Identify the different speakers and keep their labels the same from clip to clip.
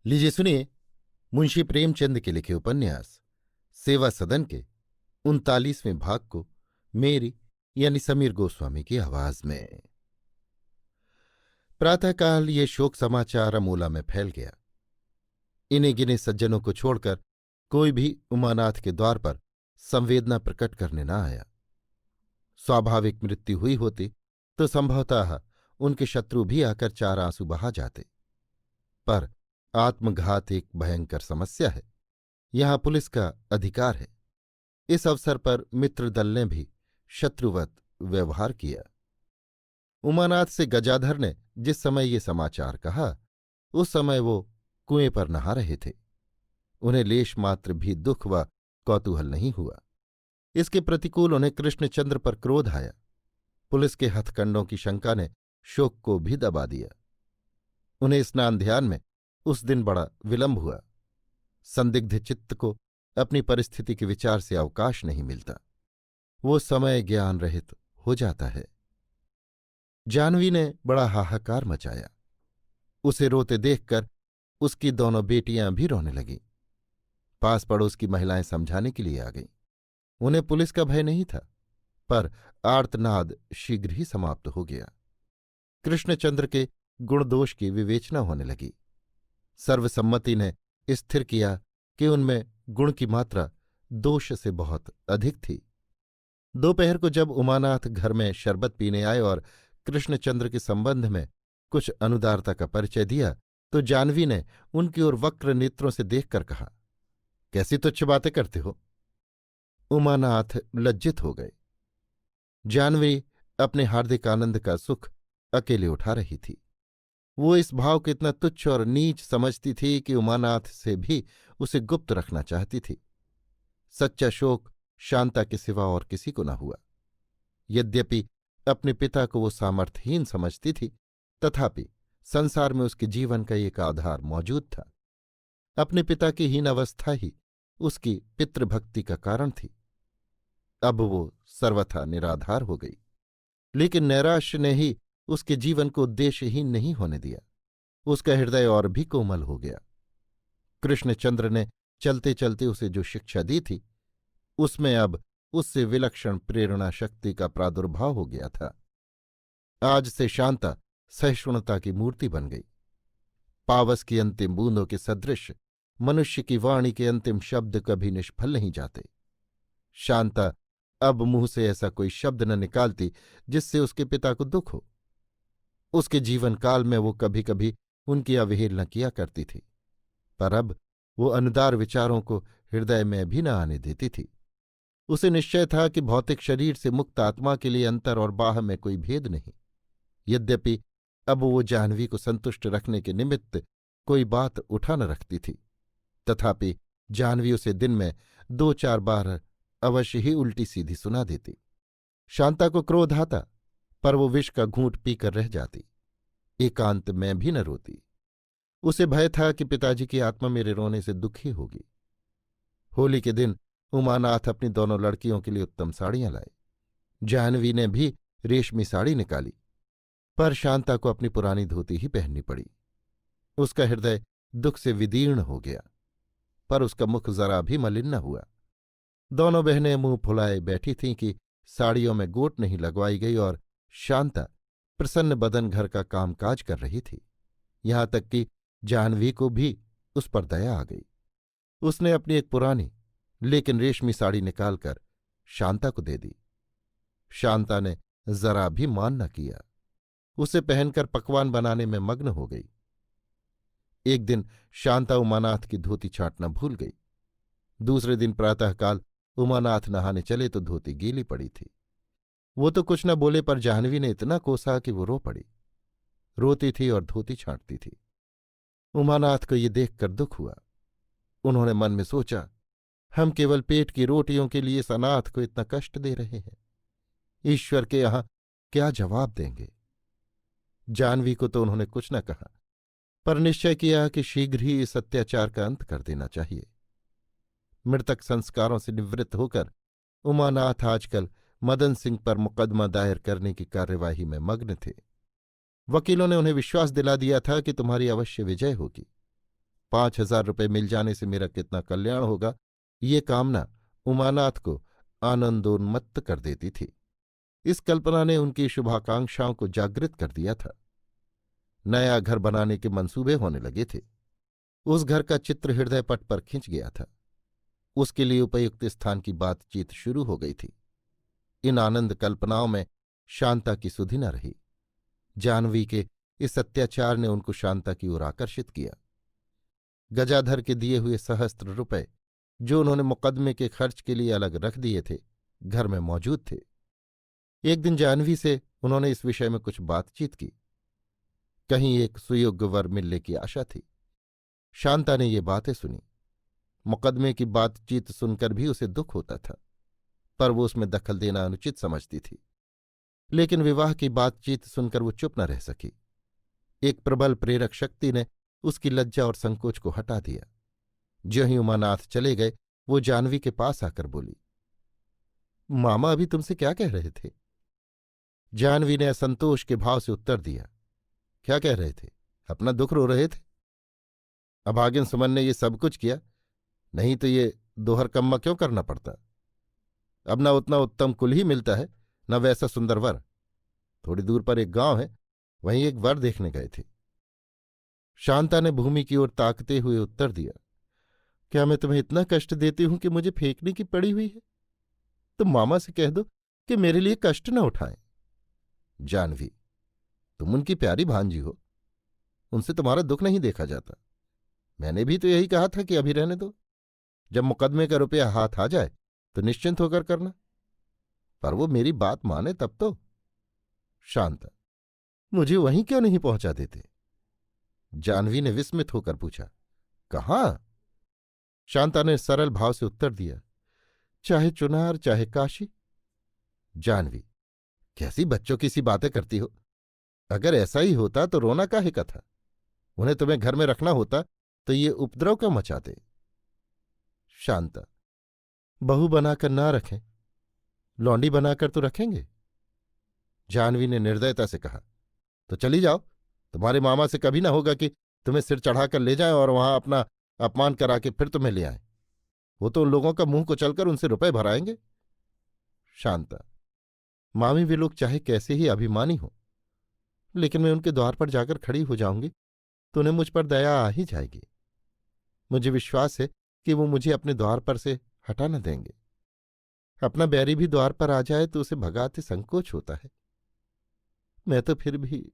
Speaker 1: लीजिए सुनिए मुंशी प्रेमचंद के लिखे उपन्यास सेवा सदन के 39वें भाग को मेरी यानी समीर गोस्वामी की आवाज में। प्रातःकाल ये शोक समाचार अमूला में फैल गया। इन्हें गिने सज्जनों को छोड़कर कोई भी उमानाथ के द्वार पर संवेदना प्रकट करने न आया। स्वाभाविक मृत्यु हुई होती तो संभवतः उनके शत्रु भी आकर चार आंसू बहा जाते, पर आत्मघात एक भयंकर समस्या है। यहां पुलिस का अधिकार है। इस अवसर पर मित्रदल ने भी शत्रुवत व्यवहार किया। उमानाथ से गजाधर ने जिस समय ये समाचार कहा उस समय वो कुएं पर नहा रहे थे। उन्हें लेश मात्र भी दुख व कौतूहल नहीं हुआ। इसके प्रतिकूल उन्हें कृष्णचंद्र पर क्रोध आया। पुलिस के हथकंडों की शंका ने शोक को भी दबा दिया। उन्हें स्नान ध्यान में उस दिन बड़ा विलंब हुआ। संदिग्ध चित्त को अपनी परिस्थिति के विचार से अवकाश नहीं मिलता। वो समय ज्ञान रहित हो जाता है। जानवी ने बड़ा हाहाकार मचाया। उसे रोते देखकर उसकी दोनों बेटियां भी रोने लगीं। पास पड़ोस की महिलाएं समझाने के लिए आ गईं। उन्हें पुलिस का भय नहीं था, पर आर्तनाद शीघ्र ही समाप्त हो गया। कृष्णचंद्र के गुणदोष की विवेचना होने लगी। सर्वसम्मति ने स्थिर किया कि उनमें गुण की मात्रा दोष से बहुत अधिक थी। दोपहर को जब उमानाथ घर में शरबत पीने आए और कृष्णचंद्र के संबंध में कुछ अनुदारता का परिचय दिया तो जानवी ने उनकी ओर वक्र नेत्रों से देखकर कहा, कैसी तुच्छ बातें करते हो। उमानाथ लज्जित हो गए। जानवी अपने हार्दिक आनंद का सुख अकेले उठा रही थी। वो इस भाव को इतना तुच्छ और नीच समझती थी कि उमानाथ से भी उसे गुप्त रखना चाहती थी। सच्चा शोक शांता के सिवा और किसी को न हुआ। यद्यपि अपने पिता को वो सामर्थ्यहीन समझती थी, तथापि संसार में उसके जीवन का एक आधार मौजूद था। अपने पिता की हीन अवस्था ही उसकी पितृभक्ति का कारण थी। अब वो सर्वथा निराधार हो गई, लेकिन नैराश्य ने ही उसके जीवन को उद्देश्यहीन नहीं होने दिया। उसका हृदय और भी कोमल हो गया। कृष्णचंद्र ने चलते चलते उसे जो शिक्षा दी थी उसमें अब उससे विलक्षण प्रेरणा शक्ति का प्रादुर्भाव हो गया था। आज से शांता सहिष्णुता की मूर्ति बन गई। पावस की अंतिम बूंदों के सदृश मनुष्य की वाणी के अंतिम शब्द कभी निष्फल नहीं जाते। शांता अब मुंह से ऐसा कोई शब्द न निकालती जिससे उसके पिता को दुख हो। उसके जीवन काल में वो कभी कभी उनकी अवहेलना किया करती थी, पर अब वो अनुदार विचारों को हृदय में भी न आने देती थी। उसे निश्चय था कि भौतिक शरीर से मुक्त आत्मा के लिए अंतर और बाह में कोई भेद नहीं। यद्यपि अब वो जाह्नवी को संतुष्ट रखने के निमित्त कोई बात उठा न रखती थी, तथापि जाह्नवी उसे दिन में 2-4 बार अवश्य ही उल्टी सीधी सुना देती। शांता को क्रोध आता, पर वो विष का घूंट पीकर रह जाती। एकांत में भी न रोती। उसे भय था कि पिताजी की आत्मा मेरे रोने से दुखी होगी। होली के दिन उमानाथ अपनी दोनों लड़कियों के लिए उत्तम साड़ियां लाए। जाह्नवी ने भी रेशमी साड़ी निकाली, पर शांता को अपनी पुरानी धोती ही पहननी पड़ी। उसका हृदय दुख से विदीर्ण हो गया, पर उसका मुख जरा भी मलिन न हुआ। दोनों बहनें मुंह फुलाए बैठी थीं कि साड़ियों में गोट नहीं लगवाई गई और शांता प्रसन्न बदन घर का कामकाज कर रही थी। यहां तक कि जाह्नवी को भी उस पर दया आ गई। उसने अपनी एक पुरानी लेकिन रेशमी साड़ी निकालकर शांता को दे दी। शांता ने जरा भी मान न किया। उसे पहनकर पकवान बनाने में मग्न हो गई। एक दिन शांता उमानाथ की धोती छांटना भूल गई। दूसरे दिन प्रातःकाल उमानाथ नहाने चले तो धोती गीली पड़ी थी। वो तो कुछ न बोले, पर जाह्नवी ने इतना कोसा कि वो रो पड़ी। रोती थी और धोती छांटती थी। उमानाथ को ये देखकर दुख हुआ। उन्होंने मन में सोचा, हम केवल पेट की रोटियों के लिए इस अनाथ को इतना कष्ट दे रहे हैं। ईश्वर के यहां क्या जवाब देंगे। जाह्नवी को तो उन्होंने कुछ न कहा, पर निश्चय किया कि शीघ्र ही इस अत्याचार का अंत कर देना चाहिए। मृतक संस्कारों से निवृत्त होकर उमानाथ आजकल मदन सिंह पर मुकदमा दायर करने की कार्यवाही में मग्न थे। वकीलों ने उन्हें विश्वास दिला दिया था कि तुम्हारी अवश्य विजय होगी। 5,000 रुपये मिल जाने से मेरा कितना कल्याण होगा, ये कामना उमानाथ को आनंदोन्मत्त कर देती थी। इस कल्पना ने उनकी शुभाकांक्षाओं को जागृत कर दिया था। नया घर बनाने के मंसूबे होने लगे थे। उस घर का चित्र हृदय पट पर खिंच गया था। उसके लिए उपयुक्त स्थान की बातचीत शुरू हो गई थी। इन आनंद कल्पनाओं में शांता की सुधि न रही। जाह्नवी के इस अत्याचार ने उनको शांता की ओर आकर्षित किया। गजाधर के दिए हुए सहस्त्र रुपए, जो उन्होंने मुकदमे के खर्च के लिए अलग रख दिए थे, घर में मौजूद थे। एक दिन जाह्नवी से उन्होंने इस विषय में कुछ बातचीत की। कहीं एक सुयोग्य वर मिलने की आशा थी। शांता ने ये बातें सुनी। मुकदमे की बातचीत सुनकर भी उसे दुख होता था, पर वो उसमें दखल देना अनुचित समझती थी। लेकिन विवाह की बातचीत सुनकर वो चुप न रह सकी। एक प्रबल प्रेरक शक्ति ने उसकी लज्जा और संकोच को हटा दिया। ज्यों ही उमानाथ चले गए, वो जाह्नवी के पास आकर बोली, मामा अभी तुमसे क्या कह रहे थे? जाह्नवी ने असंतोष के भाव से उत्तर दिया, क्या कह रहे थे? अपना दुख रो रहे थे। अभागिन सुमन ने ये सब कुछ किया, नहीं तो ये दोहर कम्मा क्यों करना पड़ता? अब न उतना उत्तम कुल ही मिलता है, न वैसा सुंदर वर। थोड़ी दूर पर एक गांव है, वहीं एक वर देखने गए थे। शांता ने भूमि की ओर ताकते हुए उत्तर दिया, क्या मैं तुम्हें इतना कष्ट देती हूं कि मुझे फेंकने की पड़ी हुई है? तुम मामा से कह दो कि मेरे लिए कष्ट न उठाएं। जाह्नवी, तुम उनकी प्यारी भांजी हो, उनसे तुम्हारा दुख नहीं देखा जाता। मैंने भी तो यही कहा था कि अभी रहने दो, जब मुकदमे का रुपया हाथ आ जाए तो निश्चिंत होकर करना। पर वो मेरी बात माने तब तो। शांता, मुझे वहीं क्यों नहीं पहुंचा देते? जाह्नवी ने विस्मित होकर पूछा, कहाँ? शांता ने सरल भाव से उत्तर दिया, चाहे चुनार चाहे काशी। जाह्नवी, कैसी बच्चों की सी बातें करती हो? अगर ऐसा ही होता तो रोना काहे का था? उन्हें तुम्हें घर में रखना होता तो ये उपद्रव क्यों मचाते? शांता, बहू बनाकर ना रखें, लौंडी बनाकर तो रखेंगे। जाह्नवी ने निर्दयता से कहा, तो चली जाओ। तुम्हारे मामा से कभी ना होगा कि तुम्हें सिर चढ़ाकर ले जाएं और वहां अपना अपमान करा के फिर तुम्हें ले आएं। वो तो उन लोगों का मुंह कुचलकर उनसे रुपए भराएंगे। शांता, मामी वे लोग चाहे कैसे ही अभिमानी हो, लेकिन मैं उनके द्वार पर जाकर खड़ी हो जाऊंगी तो उन्हें मुझ पर दया आ ही जाएगी। मुझे विश्वास है कि वो मुझे अपने द्वार पर से हटा न देंगे। अपना बैरी भी द्वार पर आ जाए तो उसे भगाते संकोच होता है। मैं तो फिर भी।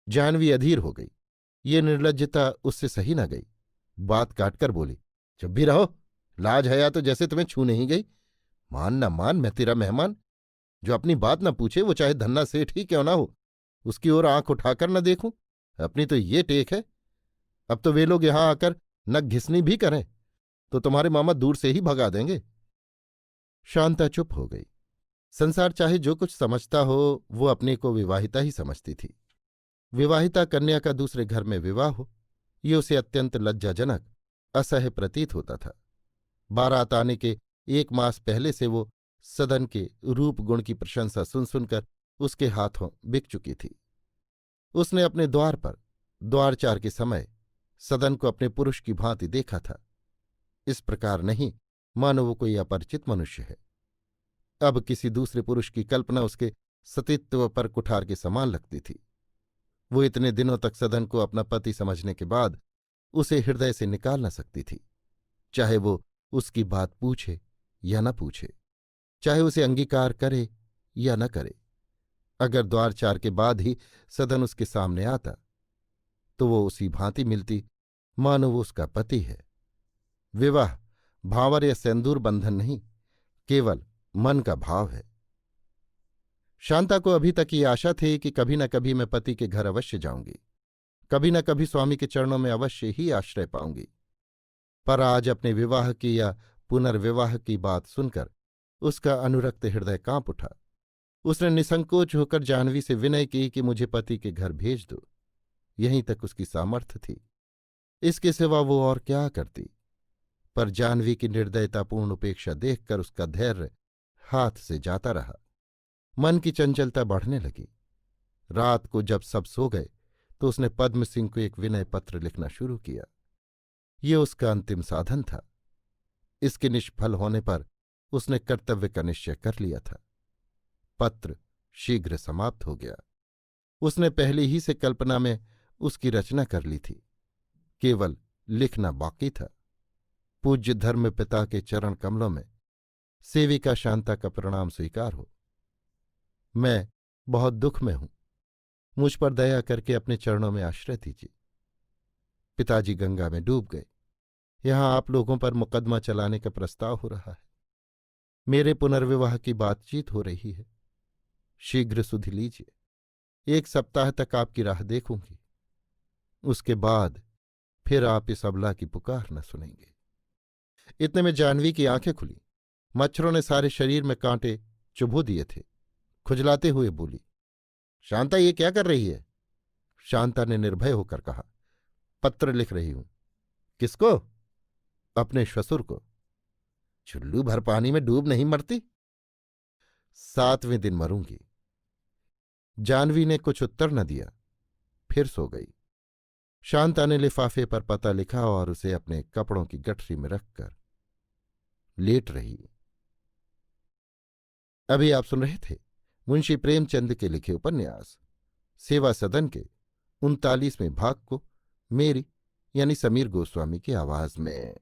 Speaker 1: जाह्नवी अधीर हो गई। ये निर्लज्जता उससे सही न गई। बात काटकर बोली, चुप भी रहो। लाज हया तो जैसे तुम्हें छू नहीं गई। मान न मान, मैं तेरा मेहमान। जो अपनी बात न पूछे, वो चाहे धन्ना सेठ ही क्यों ना हो, उसकी ओर आंख उठाकर न देखूं। अपनी तो ये टेक है। अब तो वे लोग यहां आकर नक घिसनी भी करें तो तुम्हारे मामा दूर से ही भगा देंगे। शांता चुप हो गई। संसार चाहे जो कुछ समझता हो, वो अपने को विवाहिता ही समझती थी। विवाहिता कन्या का दूसरे घर में विवाह हो, ये उसे अत्यंत लज्जाजनक, असह्य प्रतीत होता था। बारात आने के 1 मास पहले से वो सदन के रूप गुण की प्रशंसा सुन सुनकर उसके हाथों बिक चुकी थी। उसने अपने द्वार पर द्वारचार के समय सदन को अपने पुरुष की भांति देखा था। इस प्रकार नहीं मानो वो कोई अपरिचित मनुष्य है। अब किसी दूसरे पुरुष की कल्पना उसके सतीत्व पर कुठार के समान लगती थी। वो इतने दिनों तक सदन को अपना पति समझने के बाद उसे हृदय से निकाल न सकती थी, चाहे वो उसकी बात पूछे या न पूछे, चाहे उसे अंगीकार करे या न करे। अगर द्वारचार के बाद ही सदन उसके सामने आता तो वो उसी भांति मिलती मानो वो उसका पति है। विवाह भांवर या सेंदूर बंधन नहीं, केवल मन का भाव है। शांता को अभी तक ये आशा थी कि कभी न कभी मैं पति के घर अवश्य जाऊंगी, कभी न कभी स्वामी के चरणों में अवश्य ही आश्रय पाऊंगी। पर आज अपने विवाह की या पुनर्विवाह की बात सुनकर उसका अनुरक्त हृदय कांप उठा। उसने निसंकोच होकर जाह्नवी से विनय की कि मुझे पति के घर भेज दो। यहीं तक उसकी सामर्थ्य थी, इसके सिवा वो और क्या करती। पर जाह्नवी की निर्दयतापूर्ण उपेक्षा देखकर उसका धैर्य हाथ से जाता रहा। मन की चंचलता बढ़ने लगी। रात को जब सब सो गए तो उसने पद्म सिंह को एक विनय पत्र लिखना शुरू किया। ये उसका अंतिम साधन था। इसके निष्फल होने पर उसने कर्तव्य का निश्चय कर लिया था। पत्र शीघ्र समाप्त हो गया। उसने पहले ही से कल्पना में उसकी रचना कर ली थी, केवल लिखना बाकी था। पूज्य धर्म पिता के चरण कमलों में सेविका शांता का प्रणाम स्वीकार हो। मैं बहुत दुख में हूं, मुझ पर दया करके अपने चरणों में आश्रय दीजिए। पिताजी गंगा में डूब गए। यहां आप लोगों पर मुकदमा चलाने का प्रस्ताव हो रहा है। मेरे पुनर्विवाह की बातचीत हो रही है। शीघ्र सुधि लीजिए। 1 सप्ताह तक आपकी राह देखूंगी। उसके बाद फिर आप इस अबला की पुकार न सुनेंगे। इतने में जाह्नवी की आंखें खुली। मच्छरों ने सारे शरीर में कांटे चुभो दिए थे। खुजलाते हुए बोली, शांता, ये क्या कर रही है? शांता ने निर्भय होकर कहा, पत्र लिख रही हूं। किसको? अपने श्वसुर को। चुल्लू भर पानी में डूब नहीं मरती? 7वें दिन मरूंगी। जाह्नवी ने कुछ उत्तर न दिया, फिर सो गई। शांता ने लिफाफे पर पता लिखा और उसे अपने कपड़ों की गठरी में रखकर लेट रही। अभी आप सुन रहे थे मुंशी प्रेमचंद के लिखे उपन्यास सेवा सदन के 39वें भाग को मेरी यानी समीर गोस्वामी की आवाज में।